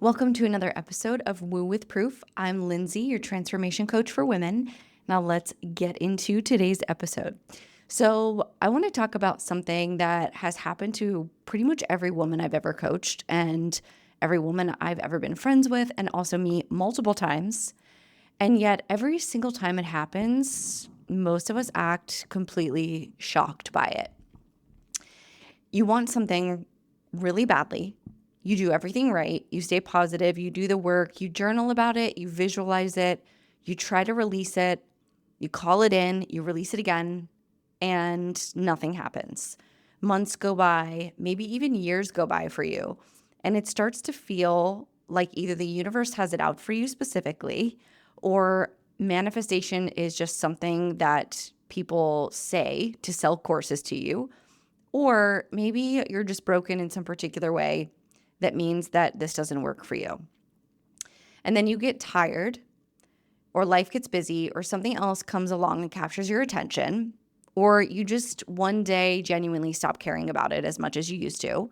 Welcome to another episode of Woo with Proof. I'm Lindsay, your transformation coach for women. Now let's get into today's episode. So I want to talk about something that has happened to pretty much every woman I've ever coached and every woman I've ever been friends with, and also me multiple times. And yet every single time it happens, most of us act completely shocked by it. You want something really badly. You do everything right. You stay positive. You do the work. You journal about it. You visualize it. You try to release it. You call it in. You release it again. And nothing happens. Months go by, maybe even years go by for you. And it starts to feel like either the universe has it out for you specifically, or manifestation is just something that people say to sell courses to you. Or maybe you're just broken in some particular way that means that this doesn't work for you. And then you get tired, or life gets busy, or something else comes along and captures your attention, or you just one day genuinely stop caring about it as much as you used to.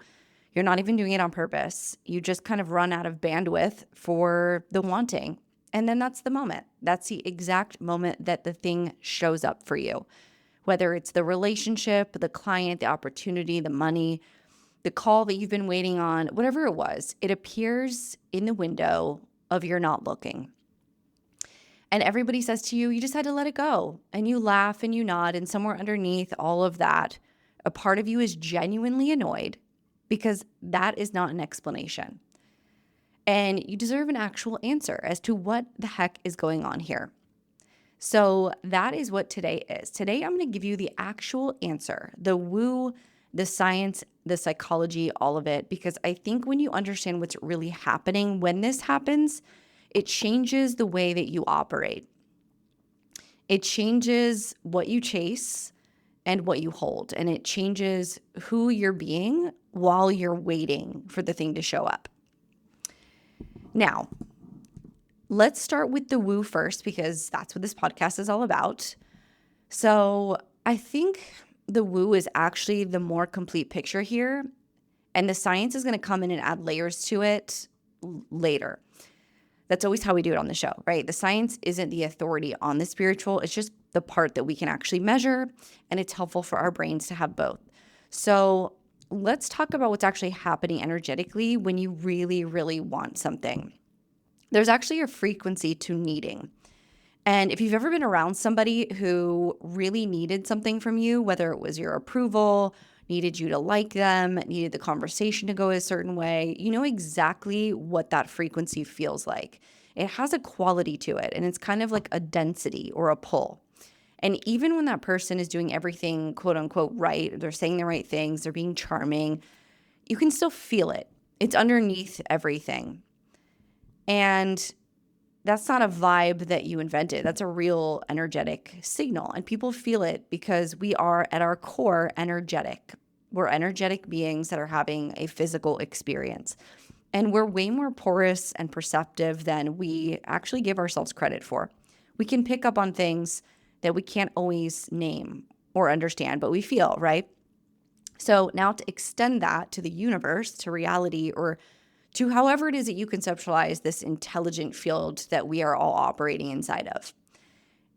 You're not even doing it on purpose. You just kind of run out of bandwidth for the wanting. And then that's the moment. That's the exact moment that the thing shows up for you. Whether it's the relationship, the client, the opportunity, the money, the call that you've been waiting on, whatever it was, it appears in the window of you're not looking. And everybody says to you, you just had to let it go. And you laugh and you nod. And somewhere underneath all of that, a part of you is genuinely annoyed because that is not an explanation. And you deserve an actual answer as to what the heck is going on here. So that is what today is. Today, I'm going to give you the actual answer, the woo, the science, the psychology, all of it, because I think when you understand what's really happening, when this happens, it changes the way that you operate. It changes what you chase and what you hold, and it changes who you're being while you're waiting for the thing to show up. Now, let's start with the woo first, because that's what this podcast is all about. So I think the woo is actually the more complete picture here, and the science is going to come in and add layers to it later. That's always how we do it on the show, right? The science isn't the authority on the spiritual. It's just the part that we can actually measure, and it's helpful for our brains to have both. So let's talk about what's actually happening energetically when you really, really want something. There's actually a frequency to needing. And if you've ever been around somebody who really needed something from you, whether it was your approval, needed you to like them, needed the conversation to go a certain way, you know exactly what that frequency feels like. It has a quality to it, and it's kind of like a density or a pull. And even when that person is doing everything, quote unquote, right, they're saying the right things, they're being charming, you can still feel it. It's underneath everything. And that's not a vibe that you invented. That's a real energetic signal. And people feel it because we are at our core energetic. We're energetic beings that are having a physical experience. And we're way more porous and perceptive than we actually give ourselves credit for. We can pick up on things that we can't always name or understand, but we feel, right? So now to extend that to the universe, to reality, or to however it is that you conceptualize this intelligent field that we are all operating inside of.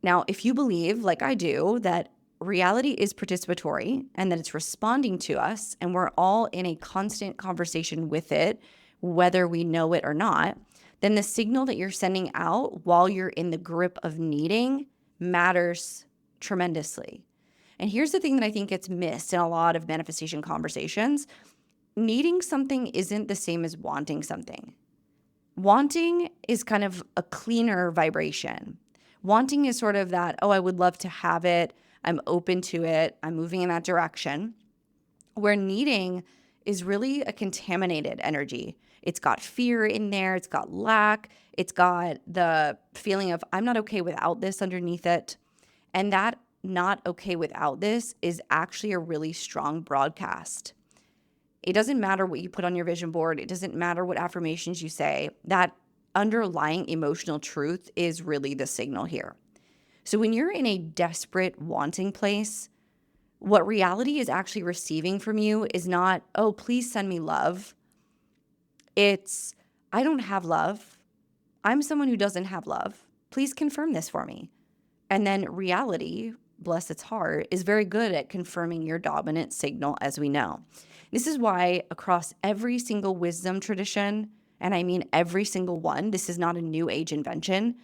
Now, if you believe, like I do, that reality is participatory and that it's responding to us and we're all in a constant conversation with it, whether we know it or not, then the signal that you're sending out while you're in the grip of needing matters tremendously. And here's the thing that I think gets missed in a lot of manifestation conversations. Needing something isn't the same as wanting something. Wanting is kind of a cleaner vibration. Wanting is sort of that, oh, I would love to have it. I'm open to it. I'm moving in that direction. Where needing is really a contaminated energy. It's got fear in there. It's got lack. It's got the feeling of, I'm not okay without this underneath it. And that not okay without this is actually a really strong broadcast. It doesn't matter what you put on your vision board. It doesn't matter what affirmations you say. That underlying emotional truth is really the signal here. So when you're in a desperate wanting place, what reality is actually receiving from you is not, oh, please send me love. It's, I don't have love. I'm someone who doesn't have love. Please confirm this for me. And then reality, bless its heart, is very good at confirming your dominant signal, as we know. This is why across every single wisdom tradition, and I mean every single one, this is not a new age invention,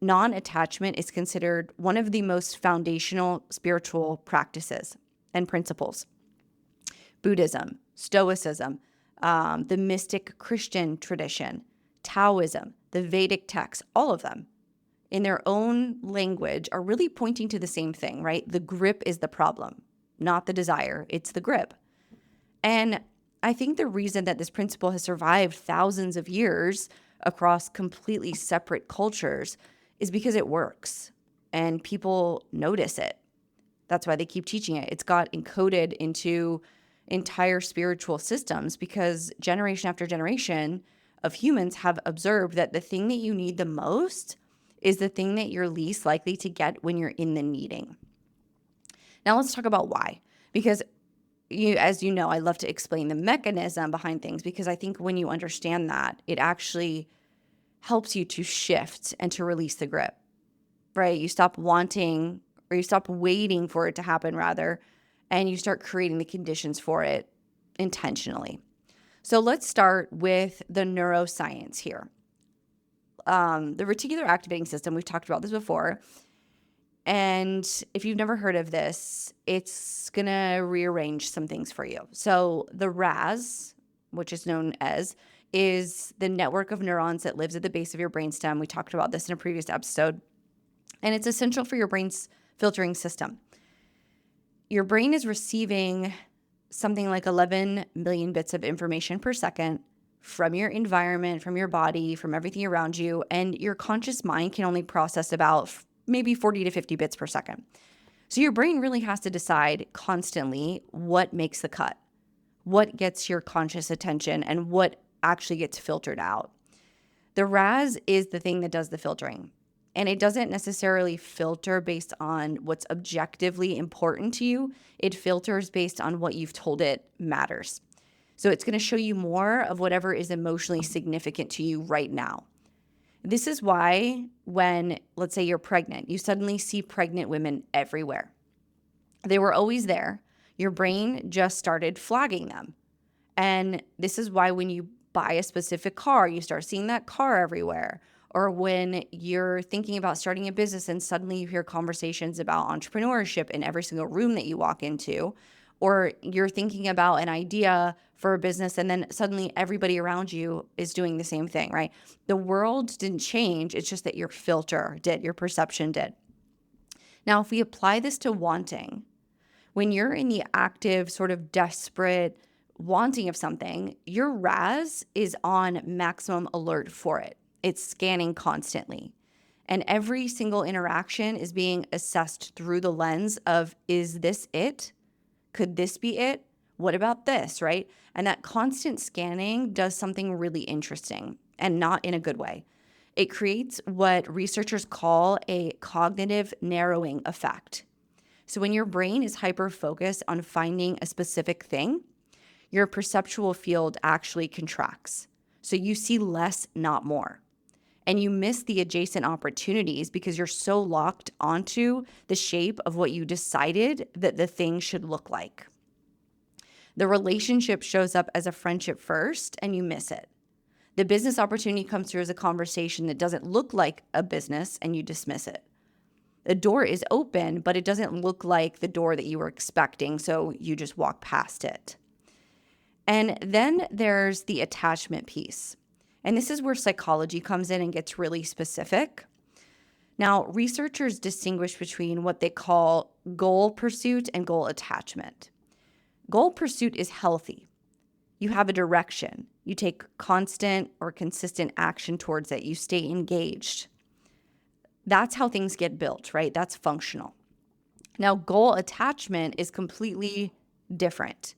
non-attachment is considered one of the most foundational spiritual practices and principles. Buddhism, Stoicism, the mystic Christian tradition, Taoism, the Vedic texts, all of them in their own language are really pointing to the same thing, right? The grip is the problem, not the desire. It's the grip. And I think the reason that this principle has survived thousands of years across completely separate cultures is because it works and people notice it. That's why they keep teaching it. It's got encoded into entire spiritual systems because generation after generation of humans have observed that the thing that you need the most is the thing that you're least likely to get when you're in the needing. Now let's talk about why. Because as you know, I love to explain the mechanism behind things because I think when you understand that, it actually helps you to shift and to release the grip, right? You stop wanting or you stop waiting for it to happen rather, and you start creating the conditions for it intentionally. So let's start with the neuroscience here. The reticular activating system, we've talked about this before. And if you've never heard of this, it's going to rearrange some things for you. So the RAS, which is known as, is the network of neurons that lives at the base of your brainstem. We talked about this in a previous episode. And it's essential for your brain's filtering system. Your brain is receiving something like 11 million bits of information per second from your environment, from your body, from everything around you. And your conscious mind can only process about maybe 40 to 50 bits per second. So your brain really has to decide constantly what makes the cut, what gets your conscious attention, and what actually gets filtered out. The RAS is the thing that does the filtering. And it doesn't necessarily filter based on what's objectively important to you. It filters based on what you've told it matters. So it's going to show you more of whatever is emotionally significant to you right now. This is why when, let's say you're pregnant, you suddenly see pregnant women everywhere. They were always there. Your brain just started flagging them. And this is why when you buy a specific car, you start seeing that car everywhere. Or when you're thinking about starting a business and suddenly you hear conversations about entrepreneurship in every single room that you walk into, or you're thinking about an idea for a business and then suddenly everybody around you is doing the same thing, right? The world didn't change. It's just that your filter did, your perception did. Now, if we apply this to wanting, when you're in the active, sort of desperate wanting of something, your RAS is on maximum alert for it. It's scanning constantly. And every single interaction is being assessed through the lens of, is this it? Could this be it? What about this, right? And that constant scanning does something really interesting and not in a good way. It creates what researchers call a cognitive narrowing effect. So when your brain is hyper-focused on finding a specific thing, your perceptual field actually contracts. So you see less, not more. And you miss the adjacent opportunities because you're so locked onto the shape of what you decided that the thing should look like. The relationship shows up as a friendship first, and you miss it. The business opportunity comes through as a conversation that doesn't look like a business, and you dismiss it. The door is open, but it doesn't look like the door that you were expecting, so you just walk past it. And then there's the attachment piece. And this is where psychology comes in and gets really specific. Now, researchers distinguish between what they call goal pursuit and goal attachment. Goal pursuit is healthy. You have a direction. You take constant or consistent action towards it. You stay engaged. That's how things get built, right? That's functional. Now, goal attachment is completely different.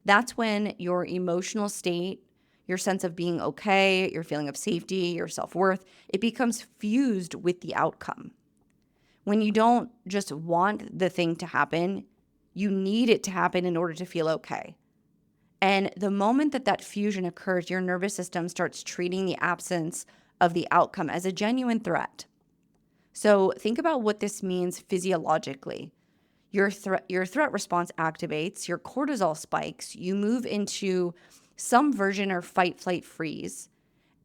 That's when your emotional state, your sense of being okay, your feeling of safety, your self-worth, it becomes fused with the outcome. When you don't just want the thing to happen, you need it to happen in order to feel okay. And the moment that that fusion occurs, your nervous system starts treating the absence of the outcome as a genuine threat. So think about what this means physiologically. Your threat response activates, your cortisol spikes, you move into some version of fight, flight, freeze.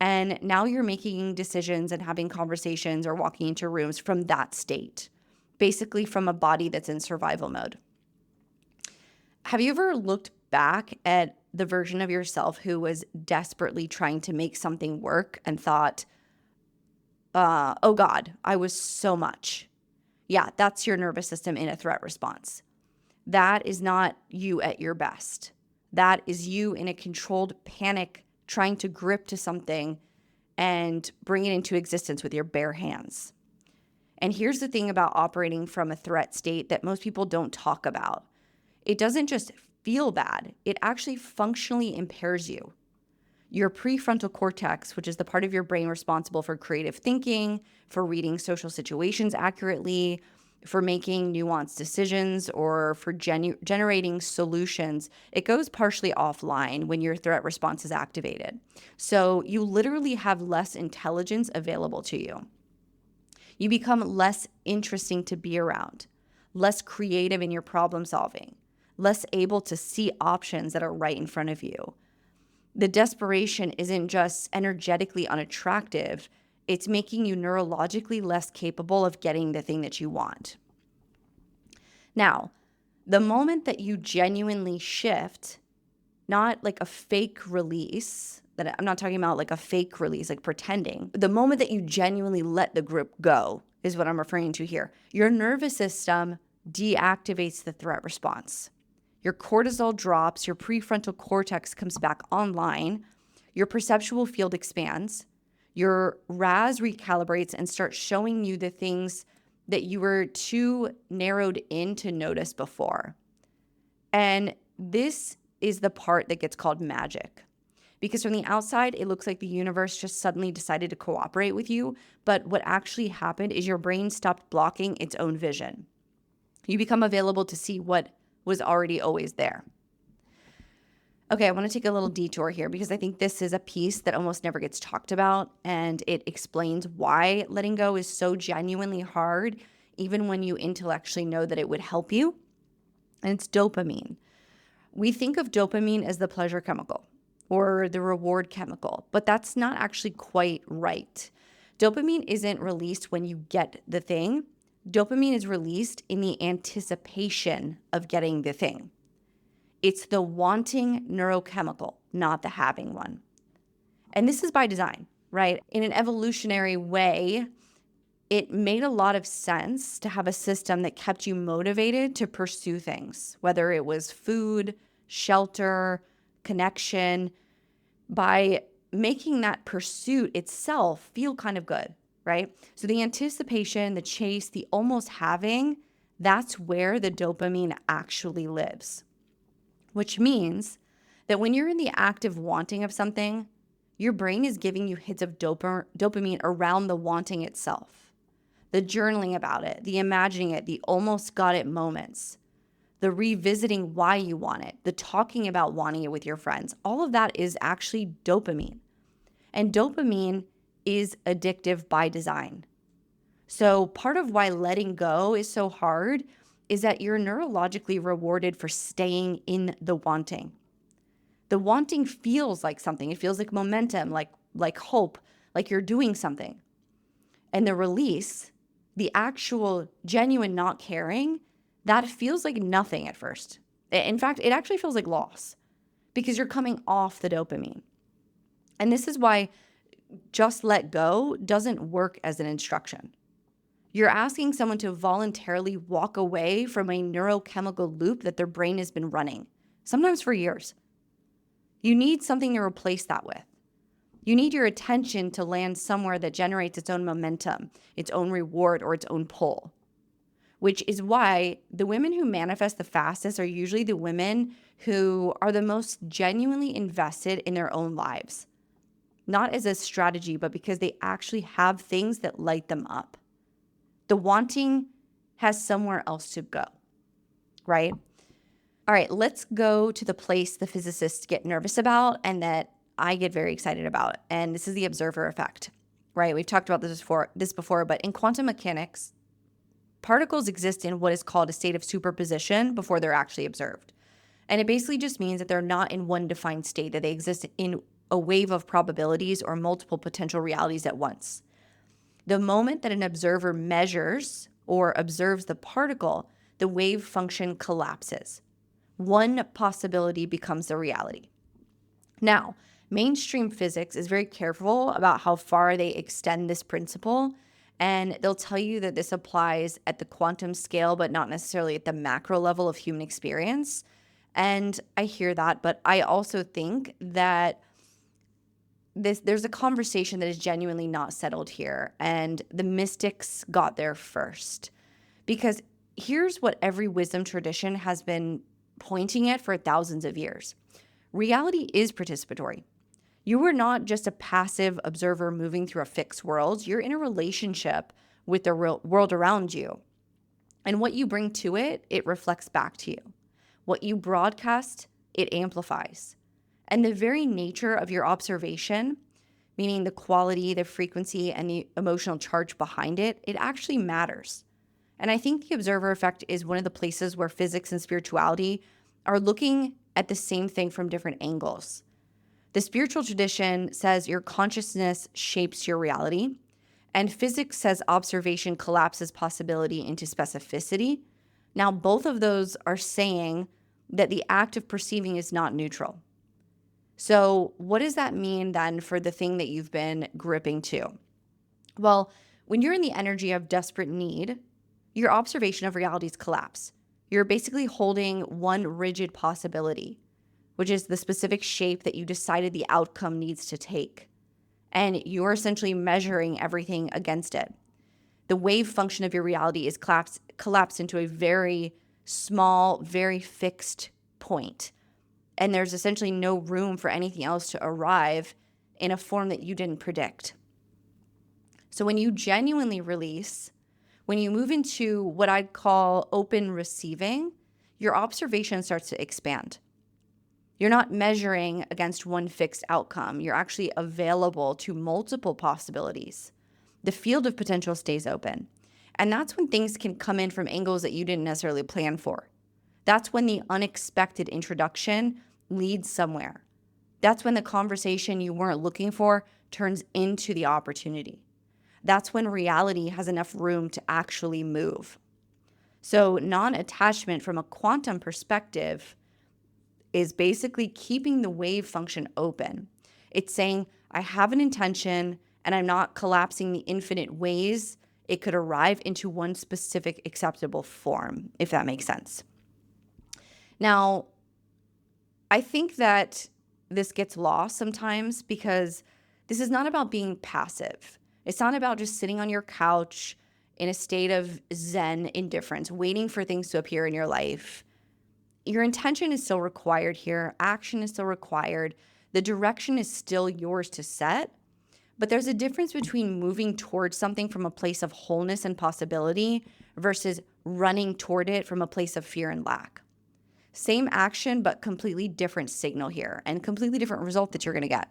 And now you're making decisions and having conversations or walking into rooms from that state, basically from a body that's in survival mode. Have you ever looked back at the version of yourself who was desperately trying to make something work and thought, oh God, I was so much? Yeah, that's your nervous system in a threat response. That is not you at your best. That is you in a controlled panic trying to grip to something and bring it into existence with your bare hands. And here's the thing about operating from a threat state that most people don't talk about. It doesn't just feel bad, it actually functionally impairs you. Your prefrontal cortex, which is the part of your brain responsible for creative thinking, for reading social situations accurately, for making nuanced decisions, or for generating solutions, it goes partially offline when your threat response is activated. So you literally have less intelligence available to you. You become less interesting to be around, less creative in your problem solving, less able to see options that are right in front of you. The desperation isn't just energetically unattractive, it's making you neurologically less capable of getting the thing that you want. Now, the moment that you genuinely shift, not like a fake release, that I'm not talking about like a fake release, like pretending. The moment that you genuinely let the grip go is what I'm referring to here. Your nervous system deactivates the threat response. Your cortisol drops, your prefrontal cortex comes back online, your perceptual field expands, your RAS recalibrates and starts showing you the things that you were too narrowed in to notice before. And this is the part that gets called magic. Because from the outside, it looks like the universe just suddenly decided to cooperate with you. But what actually happened is your brain stopped blocking its own vision. You become available to see what was already always there. Okay, I want to take a little detour here because I think this is a piece that almost never gets talked about, and it explains why letting go is so genuinely hard, even when you intellectually know that it would help you. And it's dopamine. We think of dopamine as the pleasure chemical or the reward chemical, but that's not actually quite right. Dopamine isn't released when you get the thing. Dopamine is released in the anticipation of getting the thing. It's the wanting neurochemical, not the having one. And this is by design, right? In an evolutionary way, it made a lot of sense to have a system that kept you motivated to pursue things, whether it was food, shelter, connection, by making that pursuit itself feel kind of good, right? So the anticipation, the chase, the almost having, that's where the dopamine actually lives. Which means that when you're in the active wanting of something, your brain is giving you hits of dopamine around the wanting itself. The journaling about it, the imagining it, the almost got it moments, the revisiting why you want it, the talking about wanting it with your friends, all of that is actually dopamine. And dopamine is addictive by design. So part of why letting go is so hard is that you're neurologically rewarded for staying in the wanting. The wanting feels like something. It feels like momentum, like hope, like you're doing something. And the release, the actual genuine not caring, that feels like nothing at first. In fact, it actually feels like loss because you're coming off the dopamine. And this is why just let go doesn't work as an instruction. You're asking someone to voluntarily walk away from a neurochemical loop that their brain has been running, sometimes for years. You need something to replace that with. You need your attention to land somewhere that generates its own momentum, its own reward, or its own pull. Which is why the women who manifest the fastest are usually the women who are the most genuinely invested in their own lives. Not as a strategy, but because they actually have things that light them up. The wanting has somewhere else to go, right? All right, let's go to the place the physicists get nervous about and that I get very excited about. And this is the observer effect, right? We've talked about this before, but in quantum mechanics, particles exist in what is called a state of superposition before they're actually observed. And it basically just means that they're not in one defined state, that they exist in a wave of probabilities or multiple potential realities at once. The moment that an observer measures or observes the particle, the wave function collapses. One possibility becomes the reality. Now, mainstream physics is very careful about how far they extend this principle, and they'll tell you that this applies at the quantum scale, but not necessarily at the macro level of human experience. And I hear that, but I also think that there's a conversation that is genuinely not settled here, and the mystics got there first. Because here's what every wisdom tradition has been pointing at for thousands of years. Reality is participatory. You are not just a passive observer moving through a fixed world. You're in a relationship with the real world around you. And what you bring to it, it reflects back to you. What you broadcast, it amplifies. And the very nature of your observation, meaning the quality, the frequency, and the emotional charge behind it, it actually matters. And I think the observer effect is one of the places where physics and spirituality are looking at the same thing from different angles. The spiritual tradition says your consciousness shapes your reality, and physics says observation collapses possibility into specificity. Now, both of those are saying that the act of perceiving is not neutral. So what does that mean then for the thing that you've been gripping to? Well, when you're in the energy of desperate need, your observation of realities collapse. You're basically holding one rigid possibility, which is the specific shape that you decided the outcome needs to take. And you're essentially measuring everything against it. The wave function of your reality is collapsed into a very small, very fixed point. And there's essentially no room for anything else to arrive in a form that you didn't predict. So when you genuinely release, when you move into what I'd call open receiving, your observation starts to expand. You're not measuring against one fixed outcome. You're actually available to multiple possibilities. The field of potential stays open. And that's when things can come in from angles that you didn't necessarily plan for. That's when the unexpected introduction leads somewhere. That's when the conversation you weren't looking for turns into the opportunity. That's when reality has enough room to actually move. So non-attachment from a quantum perspective is basically keeping the wave function open. It's saying, I have an intention and I'm not collapsing the infinite ways it could arrive into one specific acceptable form, if that makes sense. Now, I think that this gets lost sometimes because this is not about being passive. It's not about just sitting on your couch in a state of Zen indifference, waiting for things to appear in your life. Your intention is still required here. Action is still required. The direction is still yours to set. But there's a difference between moving towards something from a place of wholeness and possibility versus running toward it from a place of fear and lack. Same action, but completely different signal here and completely different result that you're going to get.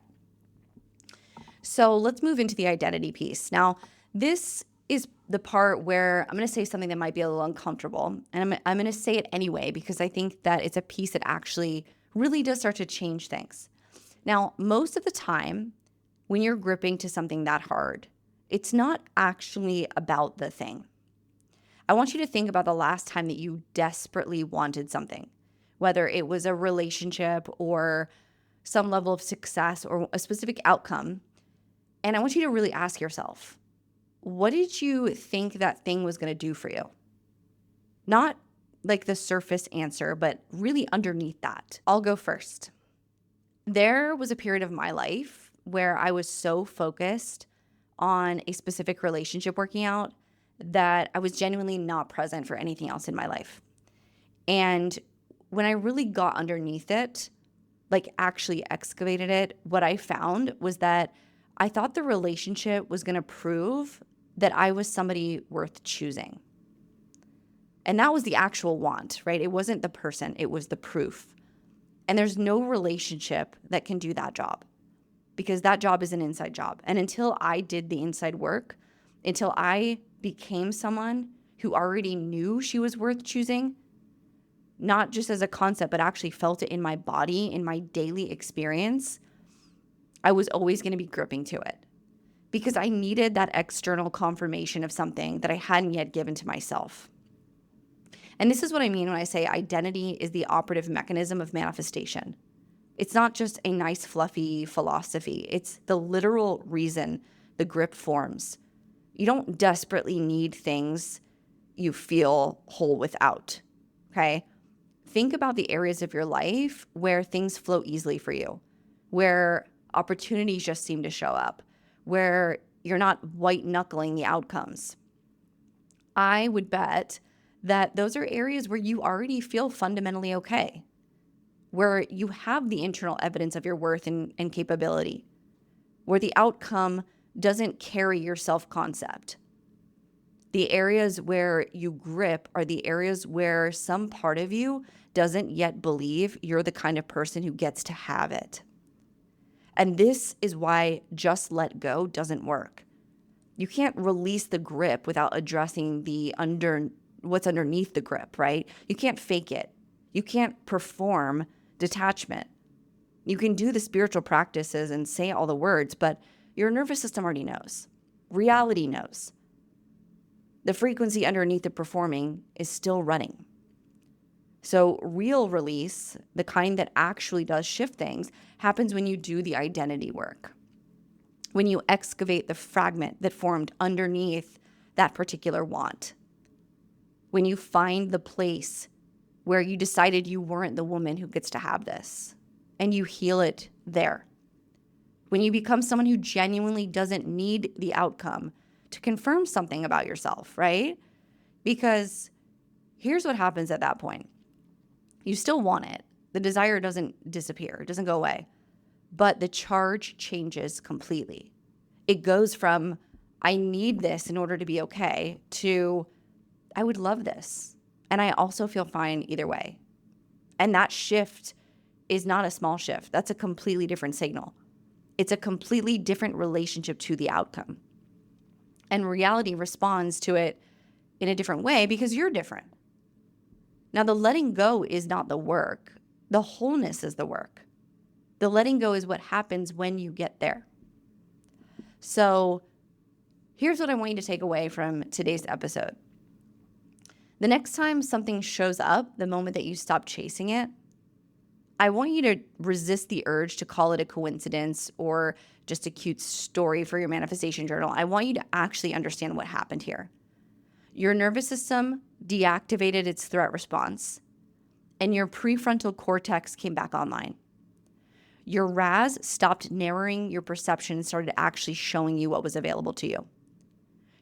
So let's move into the identity piece. Now, this is the part where I'm going to say something that might be a little uncomfortable. And I'm going to say it anyway because I think that it's a piece that actually really does start to change things. Now, most of the time, when you're gripping to something that hard, it's not actually about the thing. I want you to think about the last time that you desperately wanted something, whether it was a relationship or some level of success or a specific outcome. And I want you to really ask yourself, what did you think that thing was going to do for you? Not like the surface answer, but really underneath that. I'll go first. There was a period of my life where I was so focused on a specific relationship working out that I was genuinely not present for anything else in my life. And when I really got underneath it, like actually excavated it, what I found was that I thought the relationship was going to prove that I was somebody worth choosing. And that was the actual want, right? It wasn't the person, it was the proof. And there's no relationship that can do that job, because that job is an inside job. And until I did the inside work, until I became someone who already knew she was worth choosing, not just as a concept, but actually felt it in my body, in my daily experience, I was always going to be gripping to it, because I needed that external confirmation of something that I hadn't yet given to myself. And this is what I mean when I say identity is the operative mechanism of manifestation. It's not just a nice, fluffy philosophy. It's the literal reason the grip forms. You don't desperately need things you feel whole without, okay? Think about the areas of your life where things flow easily for you, where opportunities just seem to show up, where you're not white-knuckling the outcomes. I would bet that those are areas where you already feel fundamentally okay, where you have the internal evidence of your worth and capability, where the outcome doesn't carry your self-concept. The areas where you grip are the areas where some part of you doesn't yet believe you're the kind of person who gets to have it. And this is why just let go doesn't work. You can't release the grip without addressing what's underneath the grip, right? You can't fake it. You can't perform detachment. You can do the spiritual practices and say all the words, but your nervous system already knows. Reality knows. The frequency underneath the performing is still running. So real release, the kind that actually does shift things, happens when you do the identity work. When you excavate the fragment that formed underneath that particular want. When you find the place where you decided you weren't the woman who gets to have this, and you heal it there. When you become someone who genuinely doesn't need the outcome to confirm something about yourself, right? Because here's what happens at that point. You still want it. The desire doesn't disappear, it doesn't go away. But the charge changes completely. It goes from, I need this in order to be okay, to, I would love this. And I also feel fine either way. And that shift is not a small shift. That's a completely different signal. It's a completely different relationship to the outcome. And reality responds to it in a different way because you're different. Now, the letting go is not the work. The wholeness is the work. The letting go is what happens when you get there. So here's what I want you to take away from today's episode. The next time something shows up, the moment that you stop chasing it, I want you to resist the urge to call it a coincidence or just a cute story for your manifestation journal. I want you to actually understand what happened here. Your nervous system deactivated its threat response, and your prefrontal cortex came back online. Your RAS stopped narrowing your perception and started actually showing you what was available to you.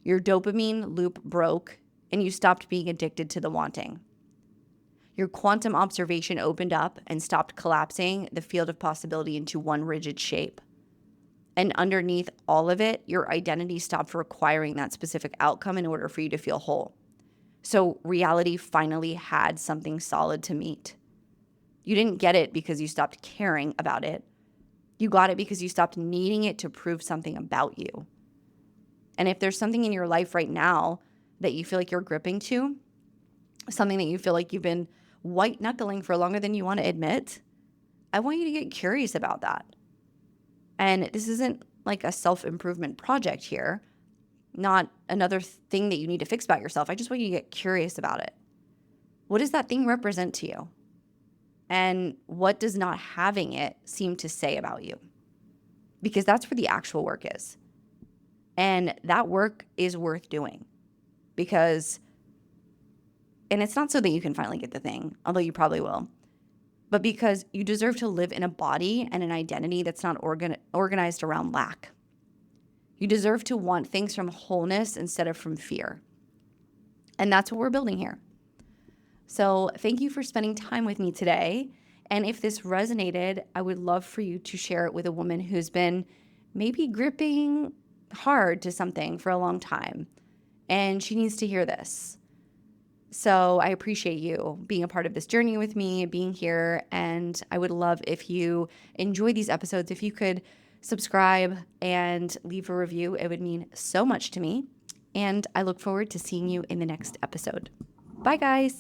Your dopamine loop broke, and you stopped being addicted to the wanting. Your quantum observation opened up and stopped collapsing the field of possibility into one rigid shape. And underneath all of it, your identity stopped requiring that specific outcome in order for you to feel whole. So reality finally had something solid to meet. You didn't get it because you stopped caring about it. You got it because you stopped needing it to prove something about you. And if there's something in your life right now that you feel like you're gripping to, something that you feel like you've been white knuckling for longer than you want to admit, I want you to get curious about that. And this isn't like a self-improvement project here, not another thing that you need to fix about yourself. I just want you to get curious about it. What does that thing represent to you? And what does not having it seem to say about you? Because that's where the actual work is. And that work is worth doing because, and it's not so that you can finally get the thing, although you probably will, but because you deserve to live in a body and an identity that's not organized around lack. You deserve to want things from wholeness instead of from fear. And that's what we're building here. So thank you for spending time with me today. And if this resonated, I would love for you to share it with a woman who's been maybe gripping hard to something for a long time. And she needs to hear this. So I appreciate you being a part of this journey with me, being here. And I would love if you enjoy these episodes, if you could subscribe and leave a review. It would mean so much to me. And I look forward to seeing you in the next episode. Bye, guys.